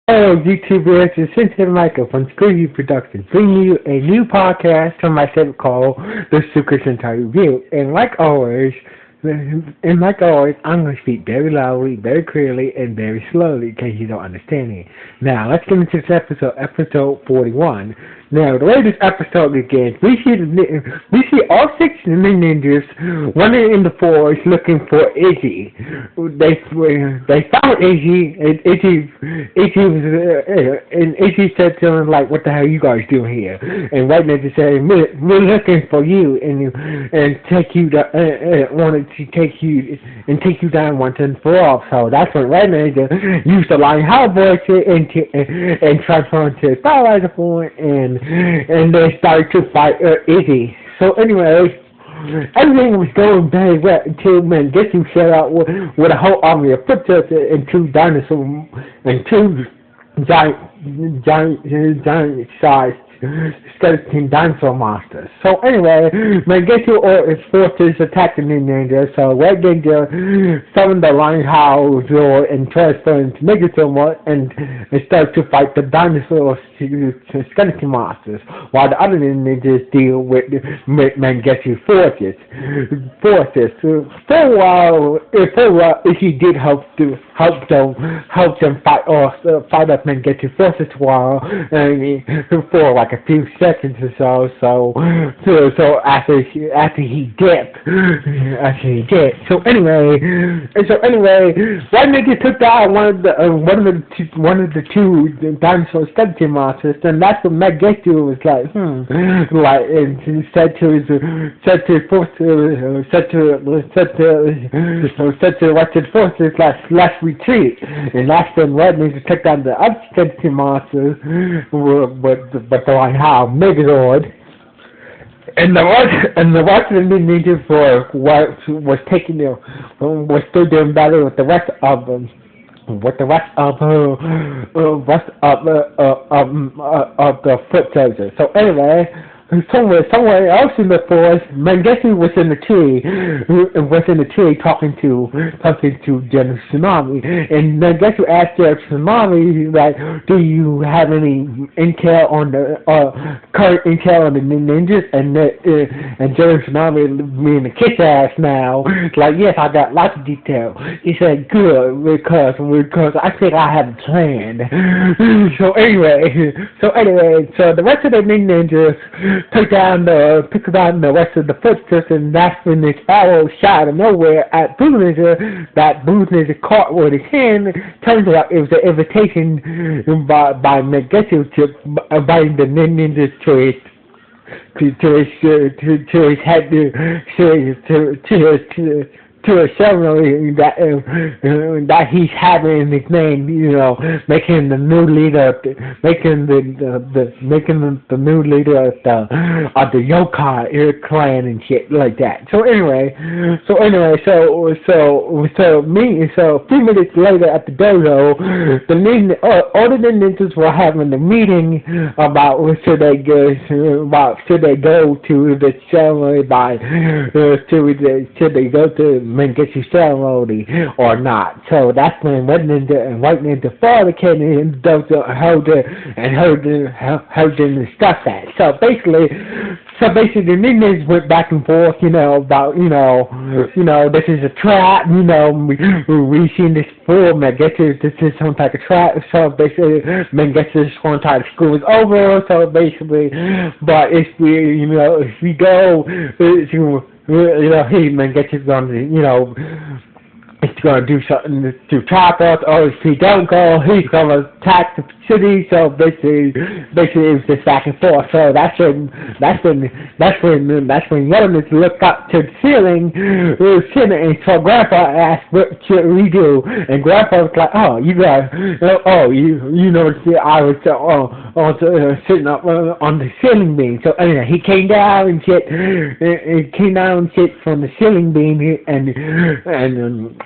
Hello, YouTubers. It's Sentai Michael from Screwy Productions, bringing you a new podcast from my segment called The Super Sentai Review. And like always, I'm going to speak very loudly, very clearly, and very slowly in case you don't understand me. Now, let's get into this episode 41. Now, the way this episode begins, we see all six ninjas running in the forest looking for Izzy. They found Izzy, and Izzy said to them like, "What the hell are you guys doing here?" And White Ninja said, "We're looking for you, and wanted to take you down once and for all." So that's when White Ninja used the line "How voice it" and transformed into a Starlighter form, and they started to fight Izzy. So anyway, everything was going very well until Mangetsu showed out with a whole army of footsteps and two dinosaurs and two giant-sized skeleton dinosaur monsters. So anyway, Mangetsu or its forces attacked the Ninja. So Red Ninja summoned the Lion Howl Zord and transformed into Megasoma and started to fight the dinosaur skeleton monsters, while the other ninjas deal with Mangetsu's forces. For a while, he did help them fight off Mangetsu's forces for like a few seconds or so. So after he dipped. So anyway, one nigga took down one of the two dinosaur skeleton monsters, and that's what Mangetsu was like, and he said to the rest of the forces, let's retreat. And that's when Red Ninja took down the other skeleton monsters, but the like how Megazord. And the rest of the ninjas was still doing better with the rest of them. With the rest of the foot soldiers. So anyway, somewhere else in the forest, Mangetsu was in the tree talking to General Tsunami, and Mangetsu asked General Tsunami, like, "Do you have any intel on the current intel on the ninjas?" And General Tsunami, being the kiss ass now, like, "Yes, I got lots of detail." He said, "Good, because I think I have a plan." So anyway, so the rest of the ninjas took down the rest of the footsteps, and that's when this arrow shot out of nowhere at Blue Ninja that Blue Ninja caught with his hand. Turns out it was an invitation by Mangetsu to inviting the ninjas to a ceremony that he's having in his name, making the new leader, making the new leader of the yokai clan and shit like that. So a few minutes later at the dojo, all the ninjas were having a meeting about should they go to the ceremony should they go to Mangetsu ceremony or not. So that's when Red Ninja and White Ninja father came in the dojo and heard them discuss that. So basically the ninjas went back and forth, about this is a trap, we've seen this before, Mangetsu, this is some type of trap. So basically Mangetsu's going to try to screw us over. So basically, but if we go, he Mangetsu's going to, it's going to do something to trap us, or if he don't go, he's going to attack the city. So basically it was just back and forth. So that's when Yoda looked up to the ceiling, and so Grandpa asked, "What should we do?" And Grandpa was like, "Oh, you guys, I was sitting up on the ceiling beam." So anyway, he came down and shit. From the ceiling beam, and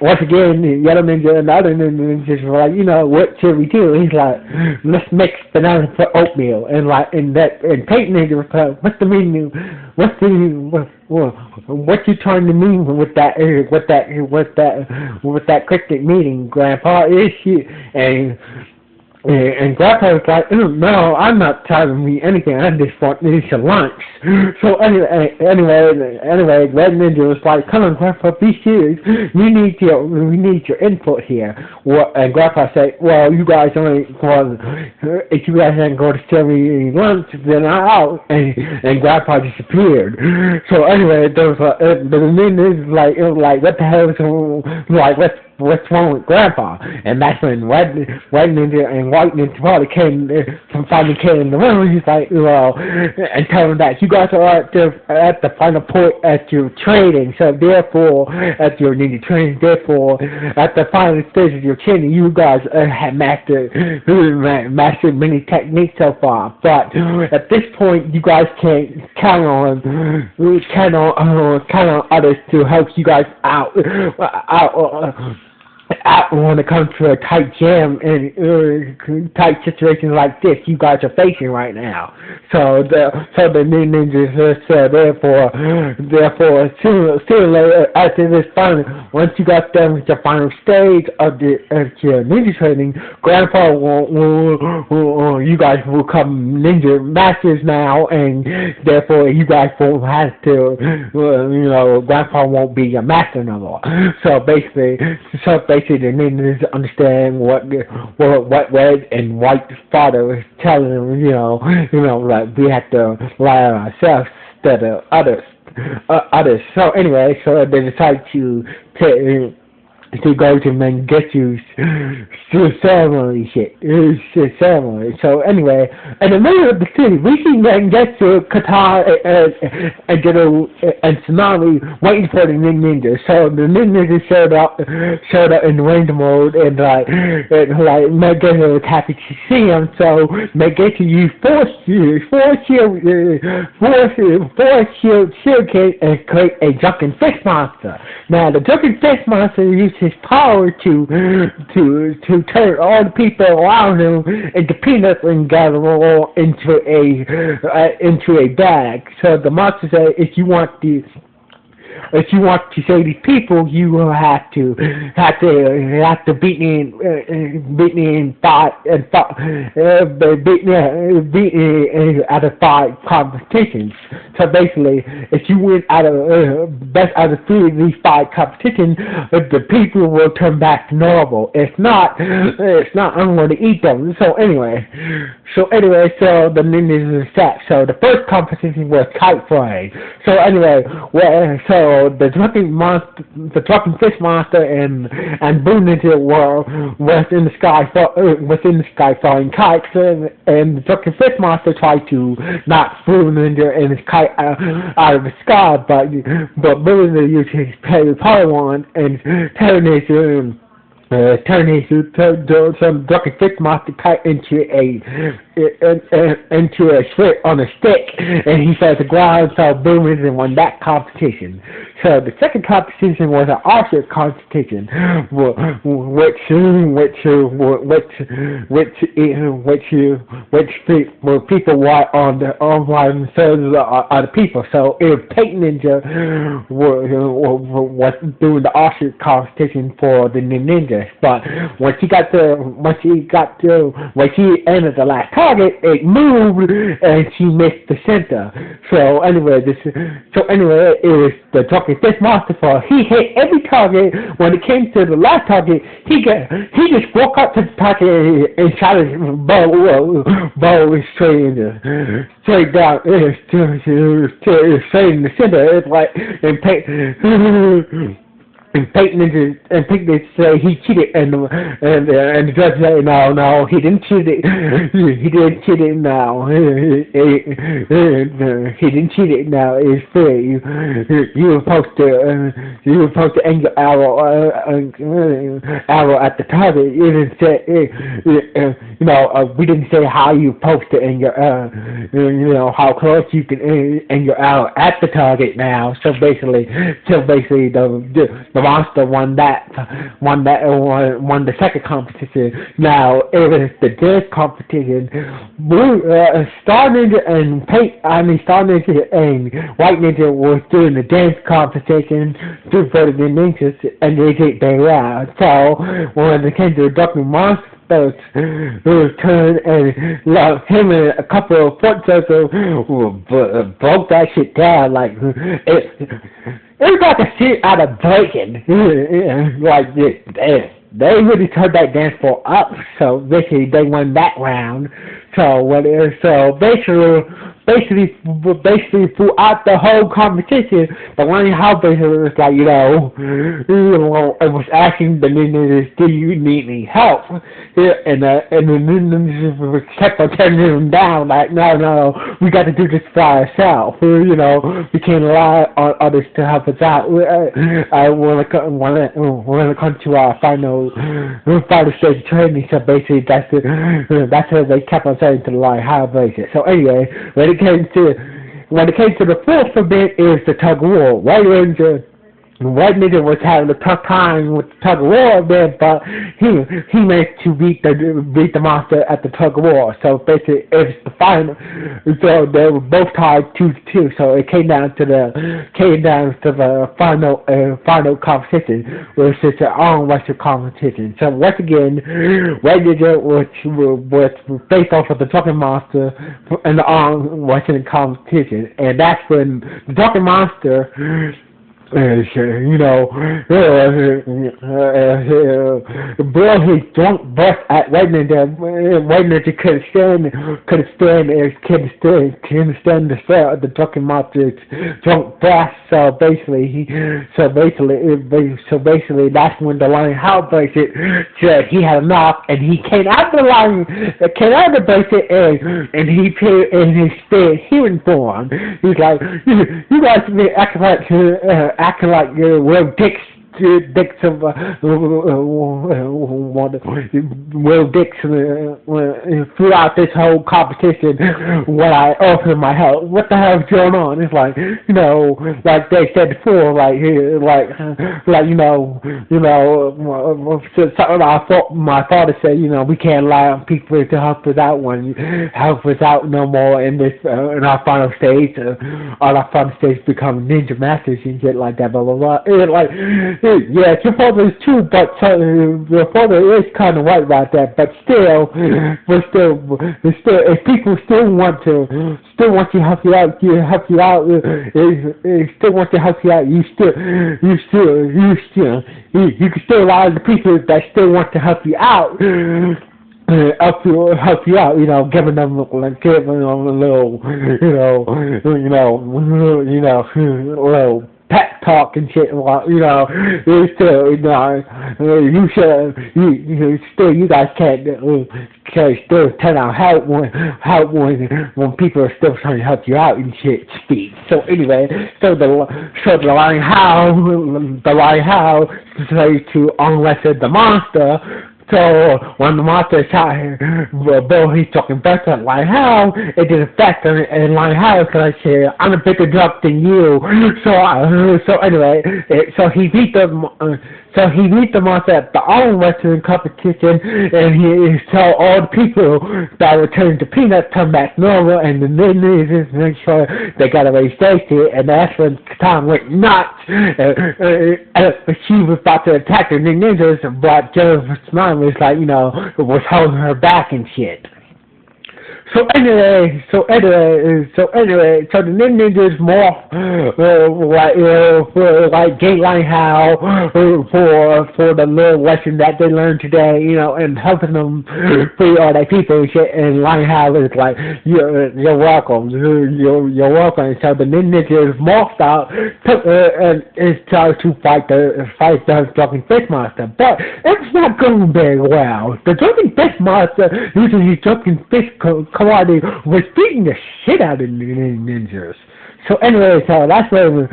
once again, the Yellow Ninja and the other ninjas were like, "What should we do?" He's like, "Let's mix banana for oatmeal." And Pink Ninja was like, "What's the meaning? What you trying to mean with that cryptic meaning, Grandpa?" Is she and And Grandpa was like, "Oh, no, I'm not telling me anything. I just want me some lunch." So anyway, Red Ninja was like, "Come on, Grandpa, be serious. We need your input here." Well, and Grandpa said, "Well, you guys if you guys ain't going to serve me any lunch, then I'm out." And Grandpa disappeared. So anyway, there was the Ninja was like, "What the hell is like? What's wrong with Grandpa?" And that's when Red Ninja and White Ninja finally came in the room. He's like, "Well," and tell him that you guys are at the final point at your training. So therefore, at your ninja training, therefore, at the final stage of your training, you guys have mastered many techniques so far. But at this point, you guys can't count on others to help you guys out when it comes to a tight jam and tight situations like this you guys are facing right now. So the new ninjas said therefore sooner or later after this final, once you got done with the final stage of your ninja training, Grandpa you guys will become ninja masters now, and therefore you guys won't have to Grandpa won't be your master no more. So basically the ninjas understand what Red and White's father was telling them, like we have to rely on ourselves instead of others. So anyway, so they decide to go to Mangetsu's ceremony ceremony. So anyway, in the middle of the city, we see Mangetsu, Kata, and Tsunami waiting for the ninja. So the ninja showed up in the ranger mode, and Mangetsu was happy to see him. So Mangetsu used force Shuriken and create a drunken fist monster. Now the drunken fist monster used his power to turn all the people around him into peanuts and gather them all into a bag. So the monster said, if you want to save these people, you will have to beat me out of 5 competitions. So basically, if you win out of best out of 3 of these 5 competitions, the people will turn back to normal. If not, I'm going to eat them. So anyway, so the ninjas are set. So the first competition was kite flying. So anyway, the drunken fish monster and Boo Ninja was in the sky flying kites, and the drunken fish monster tried to knock Boo Ninja and his kite out of the sky, but Boo Ninja used his power wand and turned some drunken fish monster kite into a switch on a stick, and he fell to the ground. So Boo Ninja won that competition. So the second competition was an offset competition, which people were on themselves other people. So if Peyton Ninja was doing the offset competition for the ninjas, but when she entered the last target, it moved and she missed the center. So anyway, it was the drunken fish monster for he hit every target. When it came to the last target, he just walked up to the target and shot his bow straight down straight in the center. It's like and Peyton say he cheated, and the judge said no, he didn't cheat it. He didn't cheat it now. He didn't cheat it now. It's fair. You were supposed to aim your arrow at the target. You didn't say we didn't say how you supposed to aim your how close you can aim your arrow at the target now. So basically the monster won the second competition. Now it was the dance competition. Star Ninja and White Ninja was doing the dance competition for the ninjas, and they did very well. So when it came to the drunken monsters turned and him and a couple of foot soldiers broke that shit down. Like it was like a shit out of Breaking. Like they really turned that dance floor up. So basically they won that round. So basically throughout the whole competition, the Lion House was like, it was asking the Ninjas, do you need any help? And the Ninjas kept on turning them down, like, no, we got to do this by ourselves. We can't rely on others to help us out. When it comes to our final stage training, so basically that's what they kept on saying to the Lion House. So anyway, when it came to the fourth event, is the tug of war. White Ninja was having a tough time with the tug of war there, but he managed to beat the monster at the tug of war. So basically, it's the final. So they were both tied 2-2. So it came down to the final competition, which is the arm wrestling competition. So once again, White Ninja was based off of the Talking Monster in the arm wrestling competition, and that's when the Talking Monster. Blow his drunk bust at White Ninja. White Ninja couldn't stand the drunken monster's drunk bust. So basically, that's when the Lion House breaks it. So he had enough, and he came out of the bracelet, and he appeared in his spirit human form. He's like, you guys be acting like Will Dix throughout this whole competition when I offered my help. What the hell is going on? It's like, like they said before, my father said, we can't rely on people to help us out no more in this in our final stage. Our final stage become ninja masters and shit like that, blah blah blah. It's like, yeah, your father is true, but your father is kind of right about that. But still, if people still want to help you out, you can still rely on the people that still want to help you out. Help you out, giving them a little pep talk and shit. You guys can't still turn out help when people are still trying to help you out and shit. Speak. So anyway, the Lion House decided to unleash the monster. So when the monster shot he's talking back to Lion House, it didn't affect him, and Lion House because I said, I'm a bigger drug than you. So anyway, he beat the monster at the arm wrestling competition, and so all the people that were turned to peanuts come back normal, and the ninjas make sure they got away safety, and that's when Tom went nuts. She was about to attack the ninjas, but Jennifer's mom was like, was holding her back and shit. So anyway, the Ninjas morph like Gate Lion House for the little lesson that they learned today, and helping them free all that people and shit. And Lion House is like, you're welcome, you're welcome. So the Ninjas morphed out and started to fight the Drunken Fist Monster, but it's not going very well. The Drunken Fist Monster using his Drunken Fist karate was beating the shit out of the ninjas. So anyway, that's when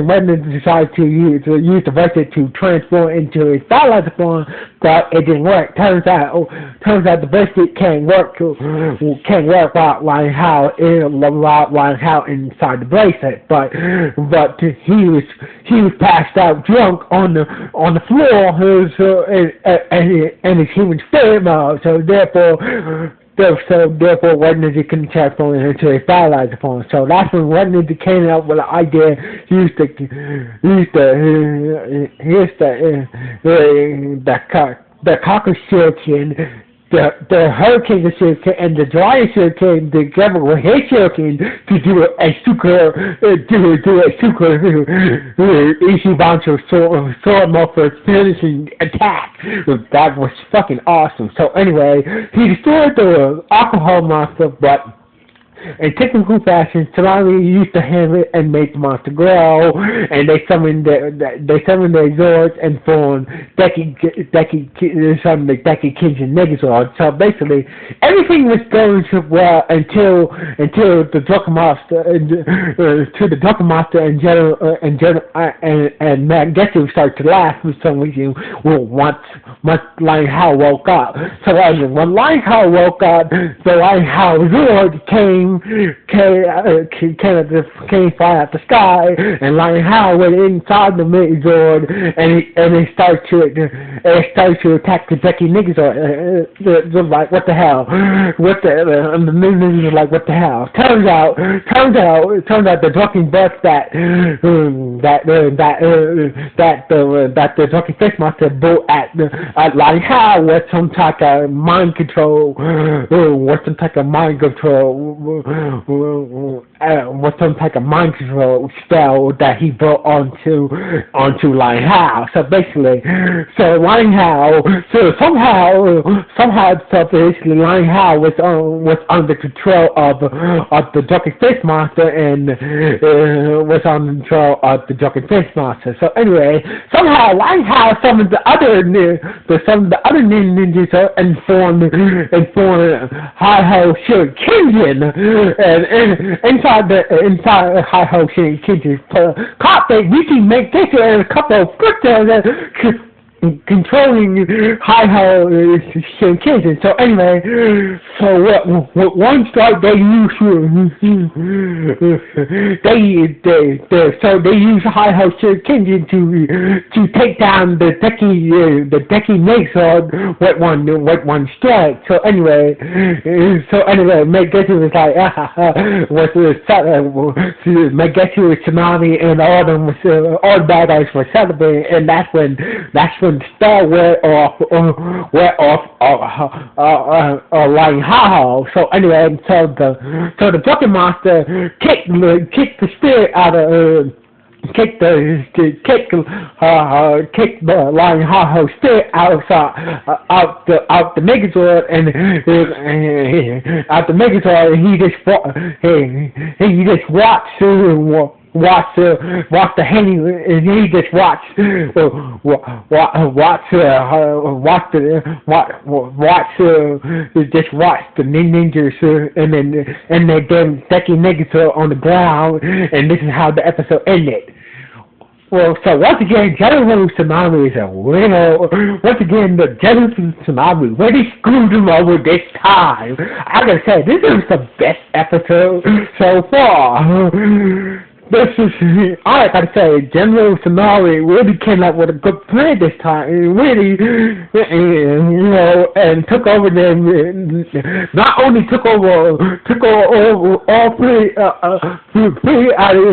Redmond decided to use the bracelet to transform into his biological form, but it didn't work. Turns out the bracelet can't work while Lion House inside the bracelet. But he was passed out drunk on the floor, and his human spirit mode. So therefore, Red Ninja couldn't transform into a stylizer form. So that's when Red Ninja came up with the idea. He used the the Cocker Shuriken, the Hurricane Shuriken, and the Dryer Shuriken together with his Shuriken to do a super Ichibancho sword morpher finishing attack. That was fucking awesome. So anyway, he destroyed the alcohol monster, but in typical fashion, Tsunami used to handle it and make the monster grow, and they summoned their Zords and formed Deki Kenshin Megazord. So basically, everything was going so well until the Drunken Monster and Mangetsu started to laugh for some reason. Once Lion Hao woke up. So when Lion Hao woke up, the Lion Hao Zord came flying out the sky, and Lion Hao went inside the Megazord, and he started to attack the Deki Megazord. They're like, what the hell? And the Ninjas are like, what the hell? Turns out the drunken bus that the drunken fish monster built at Lion Hao was some type of mind control. Was some type of mind control spell that he built onto Lion Hao. So basically, Lion Hao, basically Lion Hao was under control of the drunken fish monster and was under control of the drunken fish monster. So anyway, somehow Lion Hao summoned the other ninjas and formed Hi-Ho Shuriken, and inside Hi-Ho Shuriken caught the Yuki make this and a couple of footsteps controlling Hi-Ho Shuriken. So anyway, what one strike they use they use Hi-Ho Shuriken to take down the Deki Megazord with one strike. So anyway, Megetsu was like Megetsu was Tsunami and all the bad guys were celebrating, and that's when the star went off Lion Hao. So anyway, so the Drunken Monster kicked the spirit out of kicked the Lion Hao spirit out the Megazord, and out the Megazord, and he just watched the hanging, and he just watched the ninjas and then Deki Megazord on the ground, and this is how the episode ended. Well, so once again, General Tsunami is a winner. Once again, the General Tsunami really screwed him over this time. I gotta say, this is the best episode so far. This is, I gotta say, General Tsunami really came up with a good plan this time. Really, and took over them. Not only took over all three out of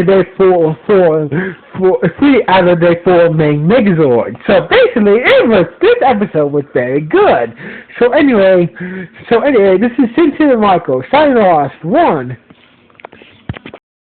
their four main Megazords. So basically, this episode was very good. So anyway, this is Sentai Michael signing off. 1,